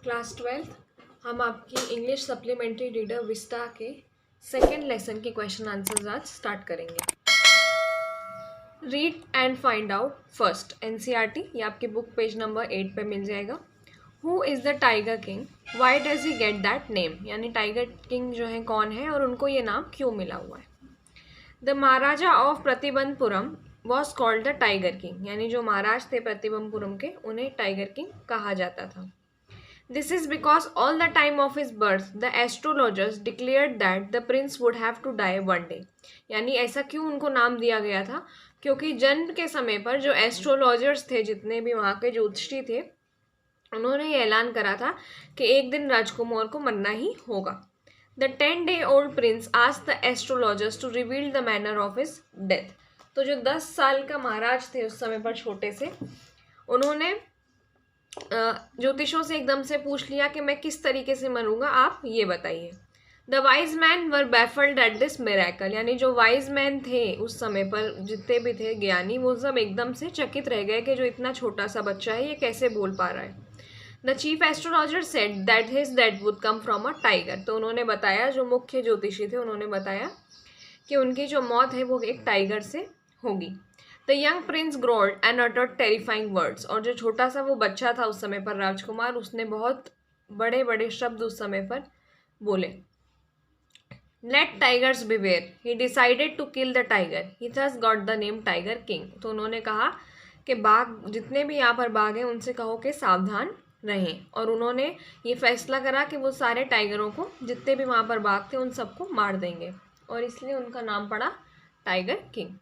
Class 12 हम आपकी English supplementary reader Vista के सेकेंड लेसन के क्वेश्चन आंसर्स आज स्टार्ट करेंगे। Read and find out first NCERT, ये आपकी बुक पेज नंबर 8 पे मिल जाएगा। Who is the tiger king, why does he get that name, यानी टाइगर किंग जो है कौन है और उनको ये नाम क्यों मिला हुआ है। The Maharaja of Pratibandapuram was called the tiger king, यानी जो महाराज थे प्रतिबंधपुरम के उन्हें टाइगर किंग कहा जाता था। This is because all the time of his birth, the astrologers declared that the prince would have to die one day. यानी ऐसा क्यों उनको नाम दिया गया था, क्योंकि जन्म के समय पर जो एस्ट्रोलॉजर्स थे, जितने भी वहाँ के ज्योतिषी थे, उन्होंने ये ऐलान करा था कि एक दिन राजकुमार को मरना ही होगा। The 10-day-old prince asked the astrologers to reveal the manner of his death. तो जो 10 साल का महाराज थे उस समय पर छोटे से, उन्होंने ज्योतिषों से एकदम से पूछ लिया कि मैं किस तरीके से मरूंगा, आप ये बताइए। The wise man were baffled at this miracle, यानी जो वाइज मैन थे उस समय पर, जितने भी थे ज्ञानी, वो सब एकदम से चकित रह गए कि जो इतना छोटा सा बच्चा है ये कैसे बोल पा रहा है। The chief astrologer said that his death would come from a tiger, तो उन्होंने बताया, जो मुख्य ज्योतिषी थे उन्होंने बताया कि उनकी जो मौत है वो एक टाइगर से होगी। The young Prince growled and uttered terrifying words, और जो छोटा सा वो बच्चा था उस समय पर राजकुमार, उसने बहुत बड़े बड़े शब्द उस समय पर बोले। Let tigers beware, he decided to kill the tiger, he thus got the name tiger king, तो उन्होंने कहा कि बाघ, जितने भी यहाँ पर बाघ हैं उनसे कहो कि सावधान रहें, और उन्होंने ये फैसला करा कि वो सारे टाइगरों को, जितने भी वहाँ पर बाघ थे उन सबको मार देंगे, और इसलिए उनका नाम पड़ा tiger king.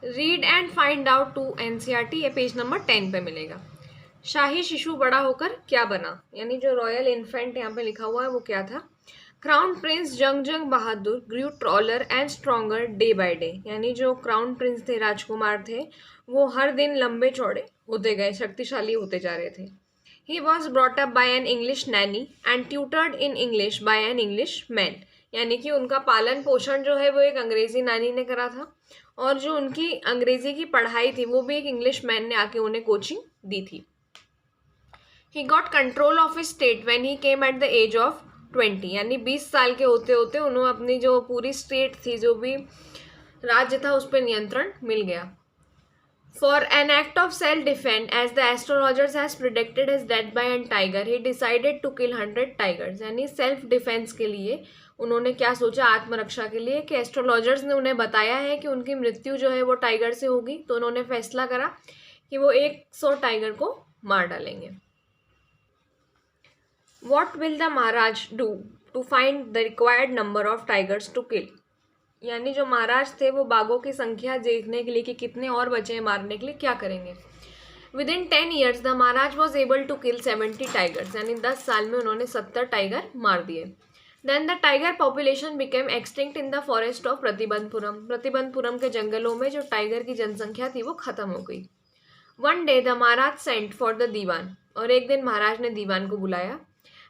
Read and find out to NCERT, ये पेज नंबर 10 पे मिलेगा। शाही शिशु बड़ा होकर क्या बना, यानी जो रॉयल इन्फेंट यहाँ पे लिखा हुआ है वो क्या था। Crown prince Jung Jung Bahadur grew taller and stronger day by day, यानी जो क्राउन प्रिंस थे, राजकुमार थे, वो हर दिन लंबे चौड़े होते गए, शक्तिशाली होते जा रहे थे। He was brought up by an English Naini and tutored in English by an English man, यानी कि उनका पालन पोषण जो है वो एक अंग्रेजी नानी ने करा था, और जो उनकी अंग्रेजी की पढ़ाई थी वो भी एक इंग्लिश मैन ने आके उन्हें कोचिंग दी थी। He got control of his state when he came at the age of 20, यानी 20 साल के होते होते उन्होंने अपनी जो पूरी स्टेट थी, जो भी राज्य था, उस पर नियंत्रण मिल गया। For an act of self defence, as the astrologers has predicted his death by an tiger, he decided to kill 100 tigers, यानी सेल्फ डिफेंस के लिए उन्होंने क्या सोचा, आत्मरक्षा के लिए, कि एस्ट्रोलॉजर्स ने उन्हें बताया है कि उनकी मृत्यु जो है वो टाइगर से होगी, तो उन्होंने फैसला करा कि वो 100 टाइगर को मार डालेंगे। What will the Maharaj do to find the required number of tigers to kill, यानी जो महाराज थे वो बाघों की संख्या देखने के लिए कि कितने और बचे हैं मारने के लिए, क्या करेंगे। Within 10 years the Maharaj was able to kill 70 tigers, यानी 10 साल में उन्होंने 70 टाइगर मार दिए। Then the tiger population became extinct in the forest of Pratibandhapuram, Pratibandhapuram के जंगलों में जो टाइगर की जनसंख्या थी वो खत्म हो गई। One day the Maharaj sent for the Dewan, और एक दिन महाराज ने दीवान को बुलाया,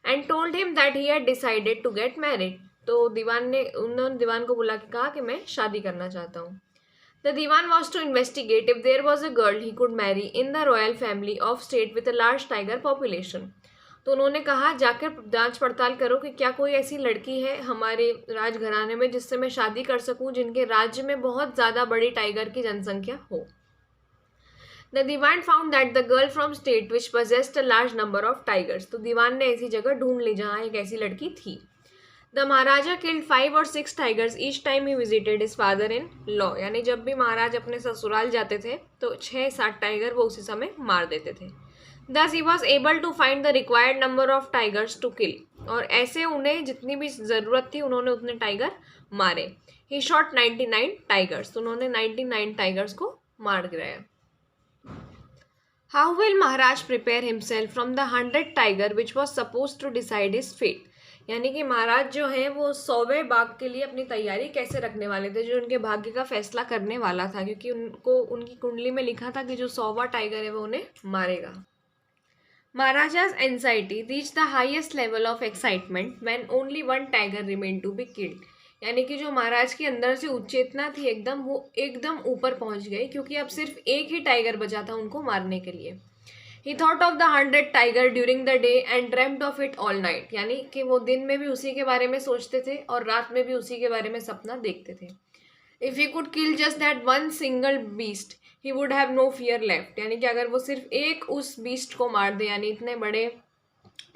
and told him that he had decided to get married, तो उन्होंने दीवान को बुला के कहा कि मैं शादी करना चाहता हूँ। The Dewan was to investigate if there was a girl he could marry in the royal family of state with a large tiger population, तो उन्होंने कहा जाकर जांच पड़ताल करो कि क्या कोई ऐसी लड़की है हमारे राजघराने में जिससे मैं शादी कर सकूं, जिनके राज्य में बहुत ज़्यादा बड़ी टाइगर की जनसंख्या हो। The Dewan found that the girl from state which possessed a large number of tigers, तो दीवान ने ऐसी जगह ढूंढ ली जहाँ एक ऐसी लड़की थी। The Maharaja killed 5 or 6 tigers each time he visited his father in law, यानी जब भी महाराज अपने ससुराल जाते थे तो 6-7 टाइगर वो उसी समय मार देते थे। Thus he was able to find the required number of tigers to kill, और ऐसे उन्हें जितनी भी ज़रूरत थी उन्होंने उतने टाइगर मारे। He shot 99 टाइगर्स, तो उन्होंने 99 टाइगर्स को मार गिराया। How will Maharaj prepare himself from the 100 tiger which was supposed to decide his fate, यानी कि महाराज जो है वो 100वें बाघ के लिए अपनी तैयारी कैसे रखने वाले थे, जो उनके भाग्य का फैसला करने वाला था, क्योंकि उनको उनकी कुंडली में लिखा था कि जो 100वां टाइगर है वो उन्हें मारेगा। Maharaja's anxiety reached the highest level of excitement when only one tiger remained to be killed, यानी कि जो महाराज के अंदर से उच्चेतना थी एकदम, वो एकदम ऊपर पहुंच गई, क्योंकि अब सिर्फ एक ही टाइगर बचा था उनको मारने के लिए। ही thought of the 100 tiger during the day and dreamed of it all night, यानी कि वो दिन में भी उसी के बारे में सोचते थे और रात में भी उसी के बारे में सपना देखते थे. If he could kill just that one single beast he would have no fear left, यानी कि अगर वो सिर्फ एक उस बीस्ट को मार दे, यानी इतने बड़े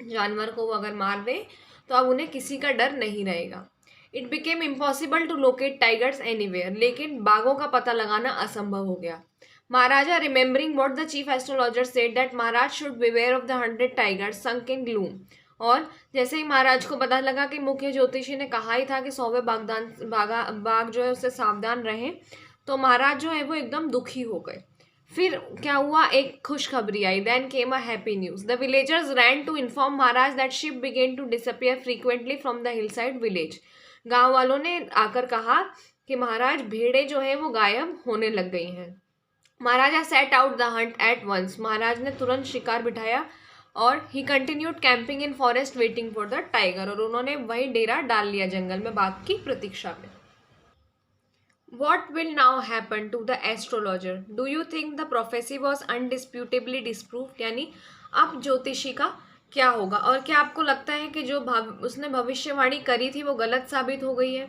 जानवर को वो अगर मार दे तो अब उन्हें किसी का डर नहीं रहेगा. It became impossible to locate tigers anywhere, लेकिन बाघों का पता लगाना असंभव हो गया. Maharaja, remembering what the chief astrologer said that Maharaj should beware of the 100 tigers sunk in gloom, और जैसे ही महाराज को पता लगा कि मुख्य ज्योतिषी ने कहा ही था कि 100वें बाघ जो है उससे सावधान रहें, तो महाराज जो है वो एकदम दुखी हो गए. फिर क्या हुआ, एक खुशखबरी आई. Then came a happy news. The villagers ran to inform Maharaj that sheep began to disappear frequently from the hillside village. गांव वालों ने आकर कहा कि महाराज, भेड़े जो है वो गायब होने लग गई हैं. Maharaja set out the hunt at once. महाराज ने तुरंत शिकार बिठाया और he continued camping in forest waiting for the tiger, और उन्होंने वही डेरा डाल लिया जंगल में बाघ की प्रतीक्षा में. What will now happen to the astrologer? Do you think the prophecy was undisputably disproved? यानी अब ज्योतिषी का क्या होगा, और क्या आपको लगता है कि जो उसने भविष्यवाणी करी थी वो गलत साबित हो गई है?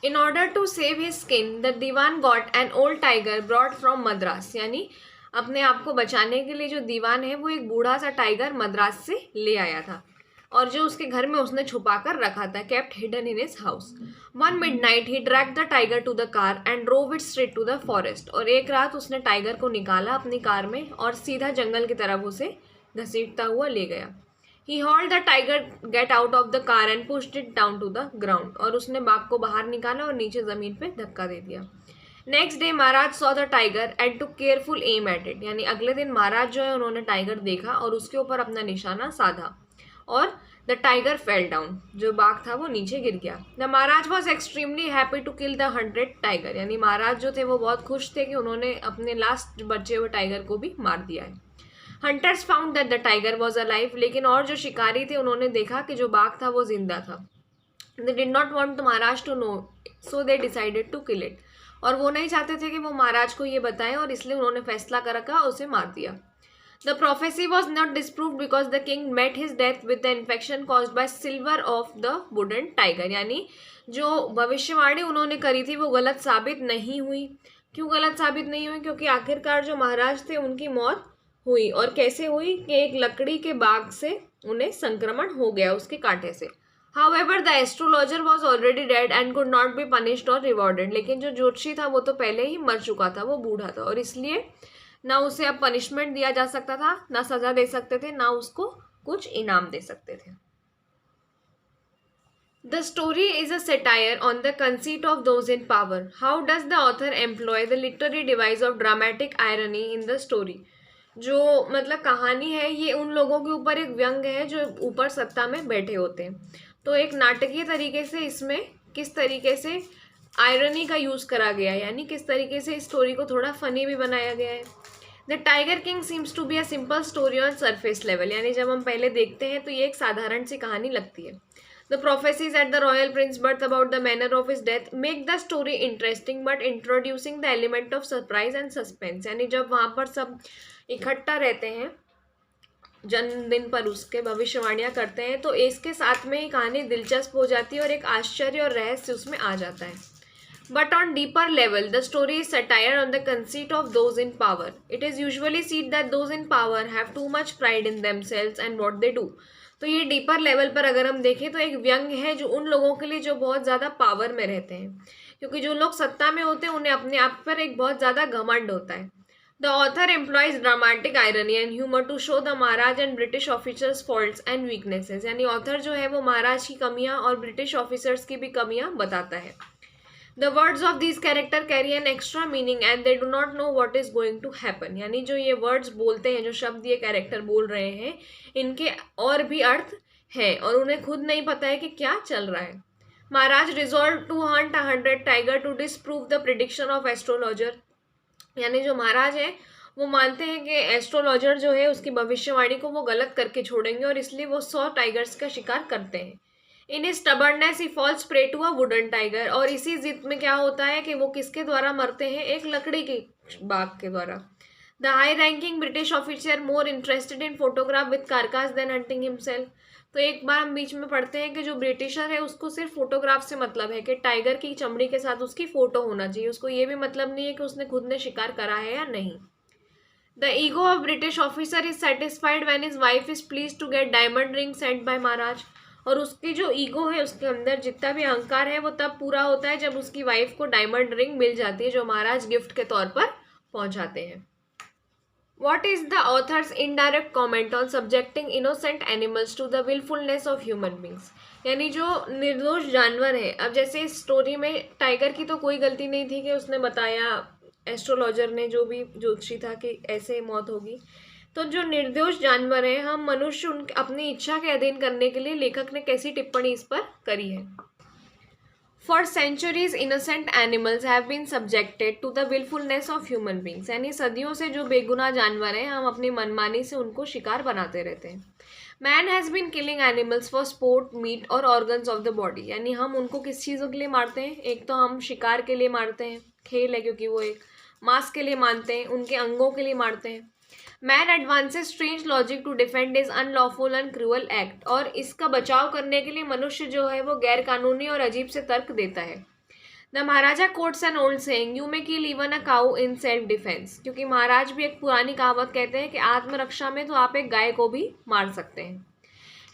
In order to save his skin, the Diwan got an old tiger brought from Madras, यानी अपने आप को बचाने के लिए जो दीवान है वो एक बूढ़ा सा टाइगर मद्रास से ले आया था, और जो उसके घर में उसने छुपा कर रखा था, kept hidden in his house. One midnight he drag the tiger to the car and drove it straight to the forest, और एक रात उसने टाइगर को निकाला अपनी कार में और सीधा जंगल की तरफ उसे घसीटता हुआ ले गया. He hauled the tiger get out of the car and pushed it down to the ground, और उसने बाघ को बाहर निकाला और नीचे जमीन पे धक्का दे दिया. Next day Maharaj saw the tiger and took careful aim at it, यानी अगले दिन महाराज जो है उन्होंने टाइगर देखा और उसके ऊपर अपना निशाना साधा, और द टाइगर फेल डाउन, जो बाघ था वो नीचे गिर गया. The Maharaj was extremely happy to kill the 100 tiger, यानी महाराज जो थे वो बहुत खुश थे कि उन्होंने अपने लास्ट बचे हुए टाइगर को भी मार दिया है. Hunters found that the tiger was alive, लेकिन और जो शिकारी थे उन्होंने देखा कि जो बाघ था वो जिंदा था. They did not want Maharaj to know, so they decided to kill it, और वो नहीं चाहते थे कि वो महाराज को ये बताएं, और इसलिए उन्होंने फैसला कर रखा उसे मार दिया. The prophecy was not disproved because the king met his death with the infection caused by silver of the wooden tiger, यानी जो भविष्यवाणी उन्होंने करी थी वो गलत साबित नहीं हुई. क्यों गलत साबित नहीं हुई? क्योंकि आखिरकार जो महाराज थे उनकी मौत हुई, और कैसे हुई कि एक लकड़ी के बाग से उन्हें संक्रमण हो गया उसके कांटे से. However, the astrologer was already dead and could not be punished or rewarded, लेकिन जो ज्योतिषी था वो तो पहले ही मर चुका था, वो बूढ़ा था, और इसलिए ना उसे अब पनिशमेंट दिया जा सकता था, ना सजा दे सकते थे, ना उसको कुछ इनाम दे सकते थे. The story is a satire on the conceit of those in power. How does the author employ the literary device of dramatic irony in the story? जो मतलब कहानी है ये उन लोगों के ऊपर एक व्यंग है जो ऊपर सत्ता में बैठे होते हैं. तो एक नाटकीय तरीके से इसमें किस तरीके से आयरनी का यूज़ करा गया है, यानी किस तरीके से इस स्टोरी को थोड़ा फनी भी बनाया गया है. The tiger king seems to be a simple story on surface level, यानी जब हम पहले देखते हैं तो ये एक साधारण सी कहानी लगती है. The prophecies at the royal Prince birth about the manner of his death make the story interesting but introducing the element of surprise and suspense, यानी जब वहाँ पर सब इकट्ठा रहते हैं जन्मदिन पर उसके भविष्यवाणियाँ करते हैं तो इसके साथ में ही कहानी दिलचस्प हो जाती है और एक आश्चर्य और रहस्य उसमें आ जाता है. But on deeper level, the story is satire on the conceit of those in power. It is usually seen that those in power have too much pride in themselves and what they do. तो ये deeper level पर अगर हम देखें तो एक व्यंग है जो उन लोगों के लिए जो बहुत ज़्यादा पावर में रहते हैं, क्योंकि जो लोग सत्ता में होते हैं उन्हें अपने आप पर एक बहुत ज़्यादा घमंड होता है. The author employs dramatic irony and humor to show the Maharaj and British officers' faults and weaknesses. यानी ऑथर जो है वो महाराज की कमियाँ और ब्रिटिश ऑफिसर्स की भी कमियाँ बताता है. The words of these character carry an extra meaning and they do not know what is going to happen. यानी जो ये words बोलते हैं, जो शब्द ये कैरेक्टर बोल रहे हैं, इनके और भी अर्थ हैं और उन्हें खुद नहीं पता है कि क्या चल रहा है. महाराज resolved to hunt 100 tiger to disprove the prediction of astrologer. यानी जो महाराज है वो मानते हैं कि एस्ट्रोलॉजर जो है उसकी भविष्यवाणी को वो गलत करके छोड़ेंगे और इसलिए वो 100 टाइगर्स का शिकार करते हैं. In his stubbornness he falls prey to a wooden tiger. और इसी जिद में क्या होता है कि वो किसके द्वारा मरते हैं? एक लकड़ी के बाघ के द्वारा. The high ranking British officer more interested in photograph with carcass than hunting himself. तो एक बार हम बीच में पढ़ते हैं कि जो ब्रिटिशर है उसको सिर्फ फोटोग्राफ से मतलब है कि टाइगर की चमड़ी के साथ उसकी फोटो होना चाहिए, उसको ये भी मतलब नहीं है कि उसने खुद ने शिकार करा है या नहीं। The ego of British officer is satisfied when his wife is pleased to get diamond ring sent by Maharaj. और उसकी जो ईगो है, उसके अंदर जितना भी अहंकार है, वो तब पूरा होता है जब उसकी वाइफ को डायमंड रिंग मिल जाती है जो महाराज गिफ्ट के तौर पर पहुंचाते हैं। What is the author's indirect comment on subjecting innocent animals to the willfulness of human beings? यानी जो निर्दोष जानवर है, अब जैसे इस स्टोरी में टाइगर की तो कोई गलती नहीं थी कि उसने बताया एस्ट्रोलॉजर ने, जो भी ज्योतिषी था, कि ऐसे मौत होगी। तो जो निर्दोष जानवर है, हम मनुष्य उनके अपनी इच्छा के अधीन करने के लिए लेखक ने कैसी टिप्पणी इस पर करी है। For centuries, innocent animals have been subjected to the willfulness of human beings. यानी सदियों से जो बेगुनाह जानवर हैं, हम अपनी मनमानी से उनको शिकार बनाते रहते हैं। Man has been killing animals for sport, meat और organs of the body. यानी हम उनको किस चीज़ों के लिए मारते हैं? एक तो हम शिकार के लिए मारते हैं, खेल है क्योंकि वो एक, मांस के लिए मारते हैं, उनके अंगों के लिए मारते हैं। Man advances strange logic to defend is unlawful and cruel act. और इसका बचाव करने के लिए मनुष्य जो है वो गैर कानूनी और अजीब से तर्क देता है। The Maharaja quotes an old saying, you may kill even a cow in self defence. क्योंकि महाराज भी एक पुरानी कहावत कहते हैं कि आत्मरक्षा में तो आप एक गाय को भी मार सकते हैं।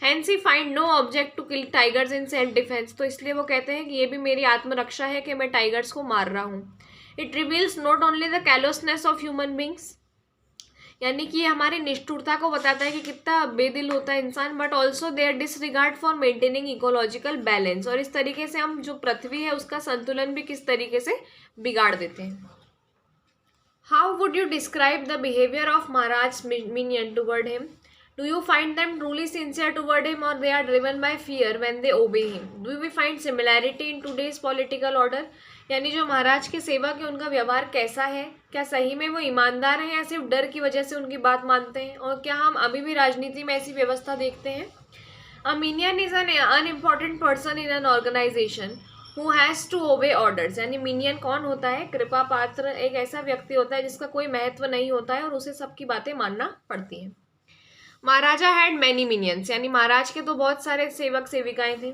Hence he find no object to kill tigers in self defence. तो इसलिए वो कहते हैं कि ये भी मेरी आत्मरक्षा है कि मैं टाइगर्स को मार रहा हूँ। It reveals not only the callousness of human beings, यानी कि ये हमारी निष्ठुरता को बताता है कि कितना बेदिल होता है इंसान, but also their disregard for maintaining ecological balance. और इस तरीके से हम जो पृथ्वी है उसका संतुलन भी किस तरीके से बिगाड़ देते हैं। How would you describe the behaviour of Maharaj minion toward him? Do you find them truly sincere toward him और they are driven by fear when they obey him? Do we find similarity in today's political order? यानी जो महाराज के सेवक है उनका व्यवहार कैसा है? क्या सही में वो ईमानदार हैं या सिर्फ डर की वजह से उनकी बात मानते हैं? और क्या हम अभी भी राजनीति में ऐसी व्यवस्था देखते हैं? A minion is an unimportant person in an organisation who has to obey orders. यानी मिनियन कौन होता है? कृपा पात्र एक ऐसा व्यक्ति होता है जिसका कोई महत्व नहीं होता है और उसे सबकी बातें मानना पड़ती हैं। महाराजा हैड मैनी मिनियंस, यानी महाराज के तो बहुत सारे सेवक सेविकाएं थे,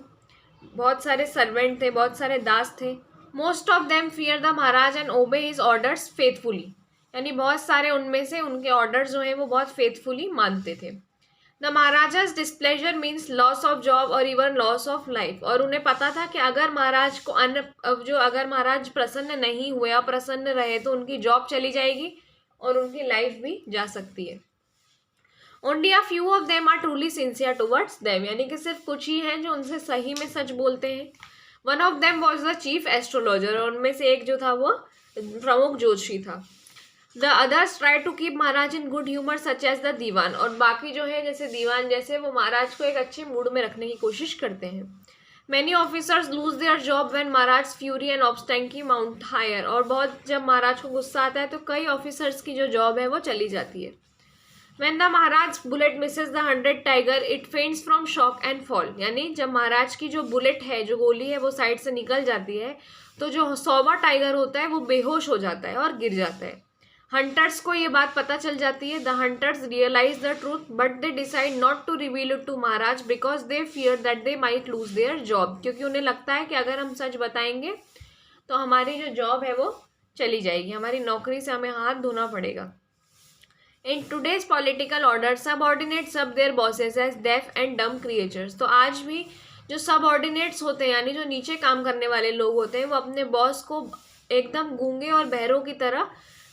बहुत सारे सर्वेंट थे, बहुत सारे दास थे। Most of them fear the Maharaj and ओबे हिज ऑर्डर्स फेथफुली, यानी बहुत सारे उनमें से उनके ऑर्डर्स जो हैं वो बहुत फेथफुली मानते थे। The maharaja's displeasure means loss of job और इवन लॉस ऑफ लाइफ। और उन्हें पता था कि अगर महाराज को अगर महाराज प्रसन्न नहीं हुए, अप्रसन्न रहे, तो उनकी जॉब चली जाएगी और उनकी लाइफ भी जा सकती है। Only a few of them are truly sincere towards them, यानी कि सिर्फ कुछ ही हैं जो उनसे सही में सच बोलते हैं। One of them was the chief astrologer, और उनमें से एक जो था वो प्रमुख ज्योतिषी था। The others try to keep Maharaj in good humour such as the Dewan, और बाकी जो है जैसे दीवान जैसे, वो महाराज को एक अच्छे मूड में रखने की कोशिश करते हैं। Many officers lose their job when Maharaj fury and obstinacy mount higher, और बहुत जब महाराज को गुस्सा आता है तो कई ऑफिसर्स की जो जॉब है वो चली जाती है। When the Maharaj bullet Mrs the 100 tiger it फेंट्स from shock and fall, यानी जब महाराज की जो बुलेट है, जो गोली है, वो साइड से निकल जाती है तो जो 100वां टाइगर होता है वो बेहोश हो जाता है और गिर जाता है। हंटर्स को ये बात पता चल जाती है। The hunters realise the truth but they decide not to reveal it to Maharaj because they fear that they might lose their job, क्योंकि उन्हें लगता है कि अगर हम सच बताएंगे तो हमारी जो जॉब है वो चली जाएगी, हमारी नौकरी से हमें हाथ धोना पड़ेगा। In today's political order subordinate सब their bosses as deaf and dumb creatures. तो आज भी जो सबऑर्डिनेट्स होते हैं, यानी जो नीचे काम करने वाले लोग होते हैं, वो अपने बॉस को एकदम गूंगे और बहरों की तरह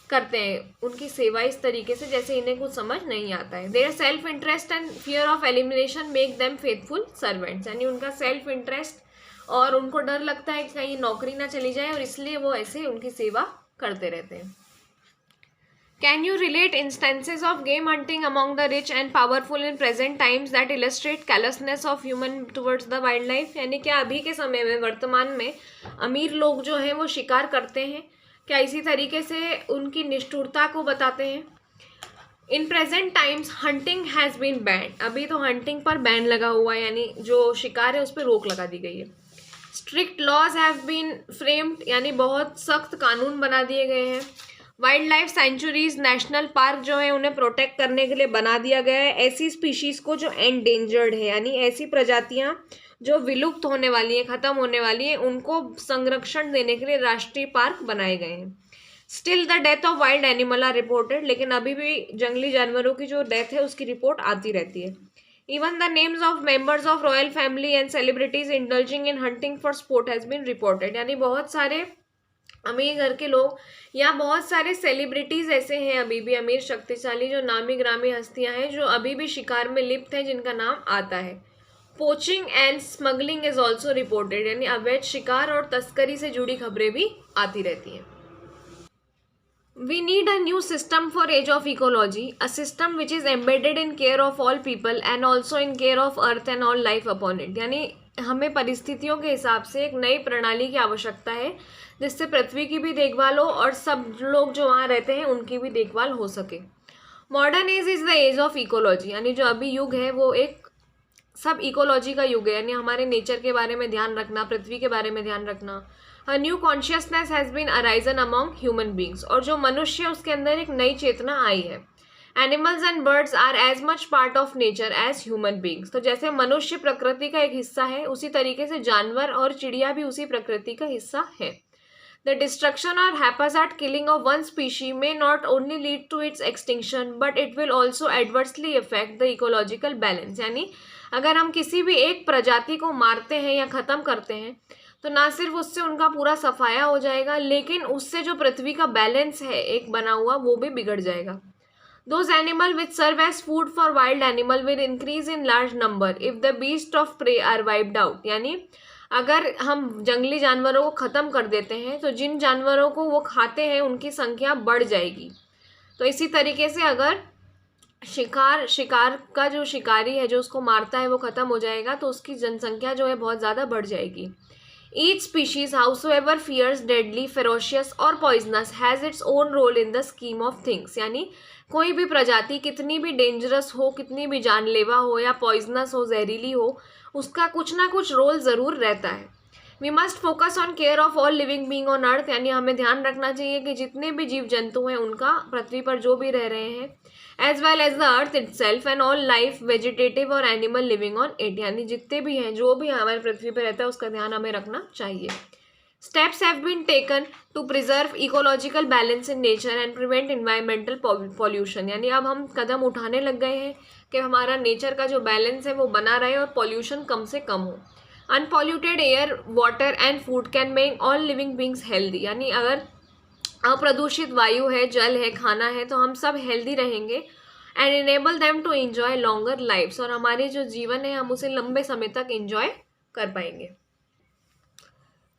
करते हैं, उनकी सेवा इस तरीके से जैसे इन्हें कुछ समझ नहीं आता है। Their self interest and fear of elimination make them faithful servants, यानी उनका सेल्फ इंटरेस्ट और उनको डर लगता है कि कहीं नौकरी ना चली जाए, और इसलिए वो ऐसे उनकी सेवा करते रहते हैं। Can you relate instances of game hunting among the rich and powerful in present times that illustrate callousness of human towards the wildlife? यानी क्या अभी के समय में, वर्तमान में अमीर लोग जो हैं वो शिकार करते हैं, क्या इसी तरीके से उनकी निष्ठुरता को बताते हैं? In present times hunting has been banned, अभी तो हंटिंग पर बैन लगा हुआ है, यानी जो शिकार है उस पर रोक लगा दी गई है। Strict laws have been framed, यानी बहुत सख्त कानून बना दिए गए हैं। Wild life sanctuaries, national park जो है उन्हें प्रोटेक्ट करने के लिए बना दिया गया है। ऐसी स्पीशीज को जो एंडेंजर्ड है, यानी ऐसी प्रजातियां जो विलुप्त होने वाली हैं, खत्म होने वाली हैं, उनको संरक्षण देने के लिए राष्ट्रीय पार्क बनाए गए हैं। Still the death of wild animal are reported, लेकिन अभी भी जंगली जानवरों की जो डेथ है उसकी रिपोर्ट आती रहती है। Even the names of members of royal family and celebrities indulging in hunting for sport has been reported, यानी बहुत सारे अमीर घर के लोग या बहुत सारे सेलिब्रिटीज ऐसे हैं अभी भी, अमीर शक्तिशाली जो नामी ग्रामी हस्तियां हैं जो अभी भी शिकार में लिप्त हैं, जिनका नाम आता है। Poaching and smuggling is also reported, यानी अवैध शिकार और तस्करी से जुड़ी खबरें भी आती रहती हैं। We need a new system for age of ecology, a system which is embedded in care of all people and also in care of earth and all life upon it, यानी हमें परिस्थितियों के हिसाब से एक नई प्रणाली की आवश्यकता है जिससे पृथ्वी की भी देखभाल हो और सब लोग जो वहाँ रहते हैं उनकी भी देखभाल हो सके। Modern age is the age of ecology, यानी जो अभी युग है वो एक सब इकोलॉजी का युग है, यानी हमारे नेचर के बारे में ध्यान रखना, पृथ्वी के बारे में ध्यान रखना। A new consciousness has been arisen among human beings, और जो मनुष्य है उसके अंदर एक नई चेतना आई है। Animals and birds are as much part of nature as human beings, तो जैसे मनुष्य प्रकृति का एक हिस्सा है उसी तरीके से जानवर और चिड़िया भी उसी प्रकृति का हिस्सा है। The destruction or haphazard killing of one species may not only lead to its extinction, but it will also adversely affect the ecological balance, यानी अगर हम किसी भी एक प्रजाति को मारते हैं या ख़त्म करते हैं तो ना सिर्फ उससे उनका पूरा सफाया हो जाएगा, लेकिन उससे जो पृथ्वी का बैलेंस है एक बना हुआ वो भी बिगड़ जाएगा। Those animal which serve as food for wild animal will increase in large number if the beast of prey are wiped out, यानी अगर हम जंगली जानवरों को ख़त्म कर देते हैं तो जिन जानवरों को वो खाते हैं उनकी संख्या बढ़ जाएगी। तो इसी तरीके से अगर शिकार का जो शिकारी है जो उसको मारता है वो ख़त्म हो जाएगा तो उसकी जनसंख्या जो है बहुत ज़्यादा बढ़ जाएगी। Each species, howsoever fierce, deadly, ferocious or poisonous, has its own role in the scheme of things, यानी कोई भी प्रजाति कितनी भी डेंजरस हो, कितनी भी जानलेवा हो या पॉइजनस हो, जहरीली हो, उसका कुछ ना कुछ रोल ज़रूर रहता है। We must focus on care of all living being on earth, यानी हमें ध्यान रखना चाहिए कि जितने भी जीव जंतु हैं उनका, पृथ्वी पर जो भी रह रहे हैं, as well as the earth itself and all life vegetative और एनिमल लिविंग ऑन इट, यानी जितने भी हैं जो भी हमारे पृथ्वी पर रहता है उसका ध्यान हमें रखना चाहिए। Steps have been taken to preserve ecological balance in nature and prevent environmental pollution, यानी अब हम कदम उठाने लग गए हैं कि हमारा नेचर का जो बैलेंस है वो बना रहे और पॉल्यूशन कम से कम हो। Unpolluted air, water and food can make all living beings healthy, यानी अगर अप्रदूषित वायु है, जल है, खाना है तो हम सब हेल्दी रहेंगे and enable them to enjoy longer lifes, और हमारे जो जीवन है हम उसे लंबे समय तक एंजॉय कर पाएंगे।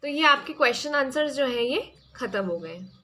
तो ये आपके क्वेश्चन आंसर्स जो है ये ख़त्म हो गए हैं।